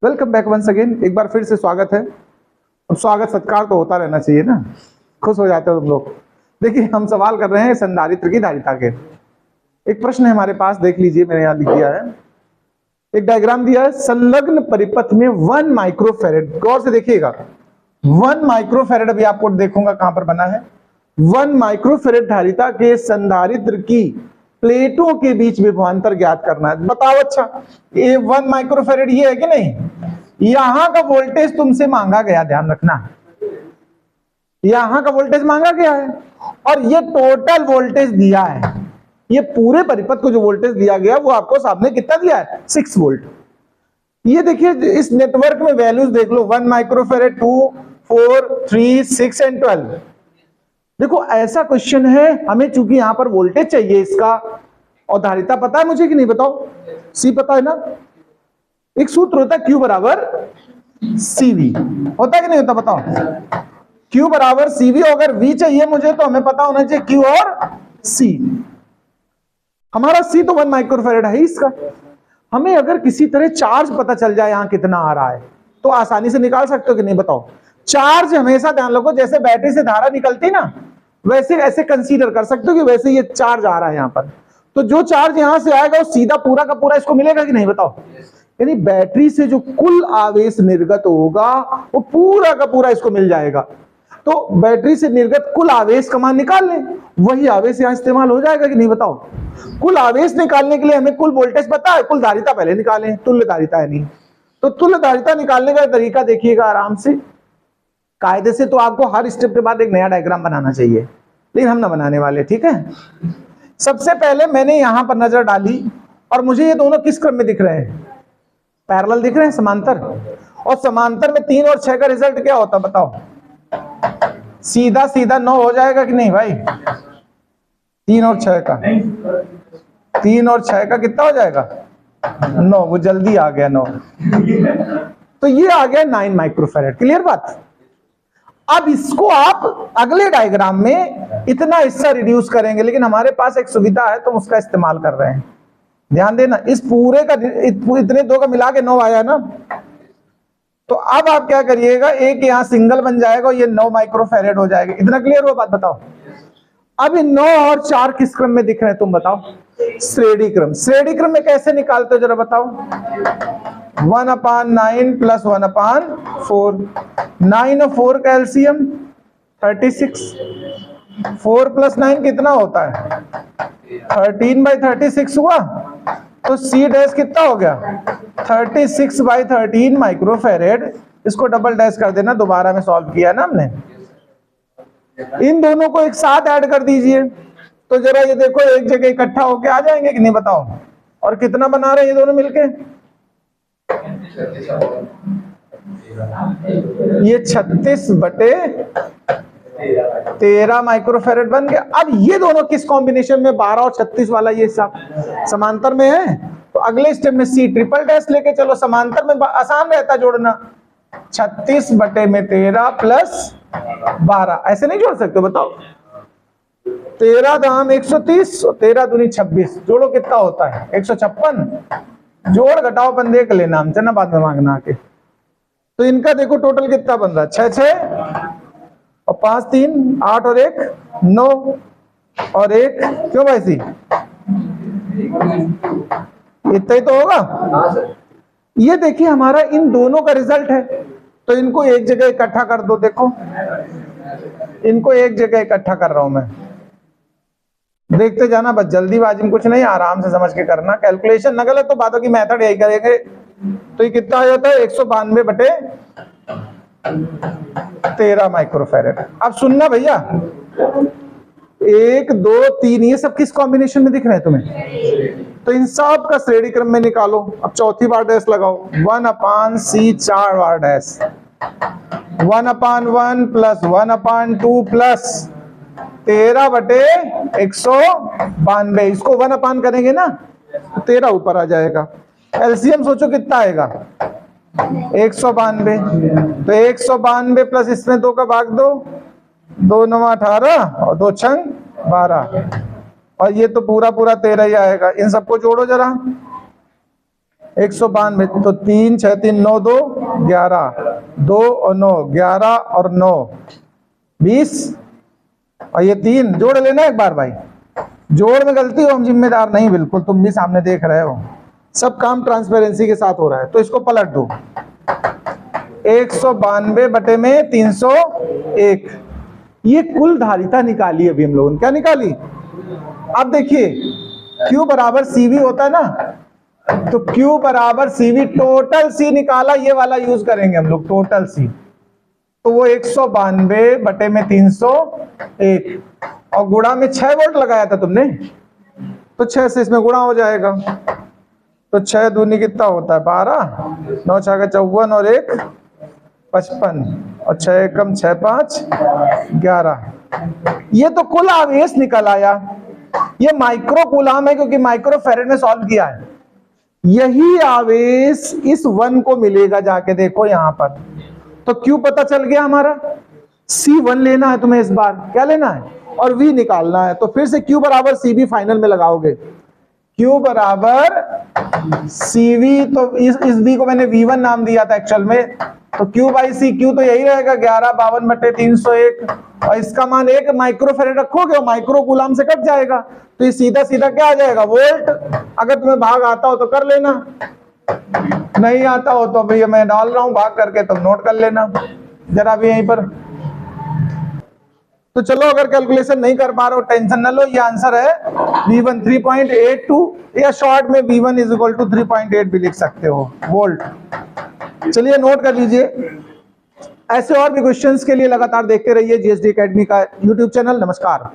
Welcome back once again. एक बार फिर से स्वागत है। अब स्वागत सत्कार तो होता रहना चाहिए ना, खुश हो जाते हो तुम लोग। देखिए हम सवाल कर रहे हैं संधारित्र की धारिता के। एक प्रश्न है हमारे पास, देख लीजिए, मैंने यहाँ लिख दिया है। एक डायग्राम दिया है, संलग्न परिपथ में 1 माइक्रोफेरेड। गौर से देखिएगा, 1 माइक्रोफेरेड, अभी आपको देखूंगा कहां पर बना है। 1 माइक्रोफेरेड धारिता के संधारित्र की प्लेटों के बीच विभवांतर ज्ञात करना है। बताओ, अच्छा ये 1 माइक्रोफेरेड ये है कि नहीं? यहां का वोल्टेज तुमसे मांगा गया, ध्यान रखना, यहां का वोल्टेज मांगा गया है और ये टोटल वोल्टेज दिया है। ये पूरे परिपथ को जो वोल्टेज दिया गया वो आपको सामने कितना दिया है? 6 वोल्ट। ये देखिए इस नेटवर्क में वैल्यूज देख लो, 1 माइक्रोफेरेड, 2, 4, 3, 6 एंड 12। देखो ऐसा क्वेश्चन है, हमें चूंकि यहां पर वोल्टेज चाहिए इसका और धारिता पता है मुझे कि नहीं? बताओ, सी पता है ना? एक सूत्र होता है Q बराबर CV, होता है कि नहीं होता? बताओ, Q बराबर CV। अगर V चाहिए मुझे तो हमें पता होना चाहिए Q और C। हमारा C तो 1 माइक्रोफेरेड है इसका। हमें अगर किसी तरह चार्ज पता चल जाए यहां कितना आ रहा है तो आसानी से निकाल सकते हो कि नहीं? बताओ। चार्ज हमेशा ध्यान रखो, जैसे बैटरी से धारा निकलती ना, वैसे ऐसे कंसीडर कर सकते हो कि वैसे ये चार्ज आ रहा है यहां पर। तो जो चार्ज यहां से आएगा वो सीधा पूरा का पूरा इसको मिलेगा कि नहीं? बताओ। यानी बैटरी से जो कुल आवेश निर्गत होगा वो पूरा का पूरा इसको मिल जाएगा। तो बैटरी से निर्गत कुल आवेश का मान निकाल लें, वही आवेश यहां इस्तेमाल हो जाएगा कि नहीं? बताओ। कुल आवेश निकालने के लिए हमें कुल वोल्टेज पता है, कुल धारिता पहले निकालें, तुल्य धारिता है नहीं। तो तुल्य धारिता निकालने का तरीका देखिएगा आराम से, कायदे से तो आपको हर स्टेप के बाद एक नया डायग्राम बनाना चाहिए, लेकिन हम ना बनाने वाले, ठीक है। सबसे पहले मैंने यहां पर नजर डाली और मुझे ये दोनों किस क्रम में दिख रहे हैं? पैरेलल दिख रहे हैं, समांतर। और समांतर में 3 और 6 का रिजल्ट क्या होता? बताओ। सीधा सीधा 9 हो जाएगा कि नहीं भाई? 3 और 6 का, 3 और 6 का कितना हो जाएगा? 9। वो जल्दी आ गया 9। तो ये आ गया 9 माइक्रोफेरेड। क्लियर बात? अब इसको आप अगले डायग्राम में इतना हिस्सा रिड्यूस करेंगे, लेकिन हमारे पास एक सुविधा है तो उसका इस्तेमाल कर रहे हैं। ध्यान देना, इस पूरे का इतने दो का मिला के 9 आया ना। तो अब आप क्या करिएगा, एक यहां सिंगल बन जाएगा और ये 9 माइक्रोफेरेड हो जाएगा। इतना क्लियर हुआ बात? बताओ। अब ये 9 और 4 किस क्रम में दिख रहे हैं तुम बताओ? श्रेणी क्रम। श्रेणी क्रम में कैसे निकालते हो जरा बताओ? 1/9 प्लस 1/4। 9 और 4 का एलसीएम 36। 4 प्लस 9 कितना होता है? 13/36 हुआ। तो सी डैश कितना हो गया? 36/13 माइक्रोफेरेड। इसको डबल डैश कर देना, दोबारा में सॉल्व किया ना हमने। इन दोनों को एक साथ ऐड कर दीजिए तो जरा ये देखो एक जगह इकट्ठा होके आ जाएंगे कि नहीं? बताओ। और कितना बना रहे हैं ये दोनों मिलके? ये 36/13 माइक्रोफेरेड बन गया। अब ये दोनों किस कॉम्बिनेशन में? 12 और 36 वाला ये सब समांतर में है। तो अगले स्टेप में C ट्रिपल डैश लेके चलो। समांतर में आसान रहता जोड़ना। 36/13 प्लस 12, ऐसे नहीं जोड़ सकते? बताओ। 13 दाम 130 और 13 दूनी 26, जोड़ो कितना होता है? 156। जोड़ घटाओ अपन देख लेना हमसे ना, बाद में मांगना आके। तो इनका देखो टोटल कितना बन रहा है? 6 6 और 5 3 8 और 1 9 और 1 क्यों भाई सी? इतना ही तो होगा। ये देखिए हमारा इन दोनों का रिजल्ट है। तो इनको एक जगह इकट्ठा कर दो। देखो इनको एक जगह इकट्ठा कर रहा हूं मैं, देखते जाना, बस जल्दीबाजी में कुछ नहीं, आराम से समझ के करना। कैलकुलेशन न गलत तो बातों की मेथड यही करेंगे। तो ये कितना हो जाता है? 192/13 माइक्रोफेरेड। अब सुनना भैया, 1 2 3 ये सब किस कॉम्बिनेशन में दिख रहे हैं तुम्हें? तो इन सब का श्रेणी क्रम में निकालो। अब चौथी बार डैश लगाओ। 1/C 4 बार डैश। 1/1 plus 1/2 plus 13/192। इसको 1/, करेंगे ना तो 13 ऊपर आ जाएगा। एलसीएम सोचो कितना आएगा? 192। तो 192 प्लस इसमें 2 का भाग दो, 2 9 18 और 2 6 12, और ये तो पूरा पूरा 13 ही आएगा। इन सबको जोड़ो जरा। 192 तो 3 6 3 9 2 11, 2 और 9 11 और 9 20 और ये 3 जोड़ लेना एक बार भाई। जोड़ में गलती हो हम जिम्मेदार नहीं, बिल्कुल तुम भी सामने देख रहे हो, सब काम ट्रांसपेरेंसी के साथ हो रहा है। तो इसको पलट दो, 192 बटे में 301, ये कुल धारिता निकाली अभी हम लोगों ने। क्या निकाली? अब देखिए Q बराबर CV होता है ना, तो Q बराबर CV, टोटल C निकाला, ये वाला यूज करेंगे हम लोग, टोटल C। तो वो 192 बटे में 301 और गुणा में 6 वोल्ट लगाया था तुमने, तो 6 से इसमें गुणा हो जाएगा। तो 6 दूनी कितना होता है? 12, 9 6 का 54 और 1 55 और 6 एकम 6 5 11। ये तो कुल आवेश निकल आया। ये माइक्रो कूलाम है क्योंकि माइक्रो फैरेड में सॉल्व किया है। यही आवेश इस 1 को मिलेगा, जाके देखो यहां पर। तो Q पता चल गया हमारा, C1 लेना है तुम्हें इस बार, क्या लेना है, और V निकालना है। तो फिर से Q बराबर CV फाइनल में लगाओगे, Q बराबर CV, तो इस V को मैंने V1 नाम दिया था एक्चुअल में, तो Q बाई C, Q तो यही रहेगा 1152 बटे 301 और इसका मान 1 माइक्रोफेरेड रखोगे और माइक्रो कूलाम से कट जाएगा, तो ये सीधा सीधा क्या आ जाएगा? वोल्ट। अगर तुम्हें भाग आता हो तो कर लेना, नहीं आता हो तो भैया मैं डाल रहा हूं भाग करके, तुम नोट कर लेना जरा भी यहीं पर। तो चलो, अगर कैलकुलेशन नहीं कर पा रहे हो टेंशन न लो, ये आंसर है V1 3.82, या शॉर्ट में V1 इज इक्वल टू 3.8 भी लिख सकते हो, वोल्ट। चलिए नोट कर लीजिए। ऐसे और भी क्वेश्चंस के लिए लगातार देखते रहिए GSD एकेडमी का YouTube चैनल। नमस्कार।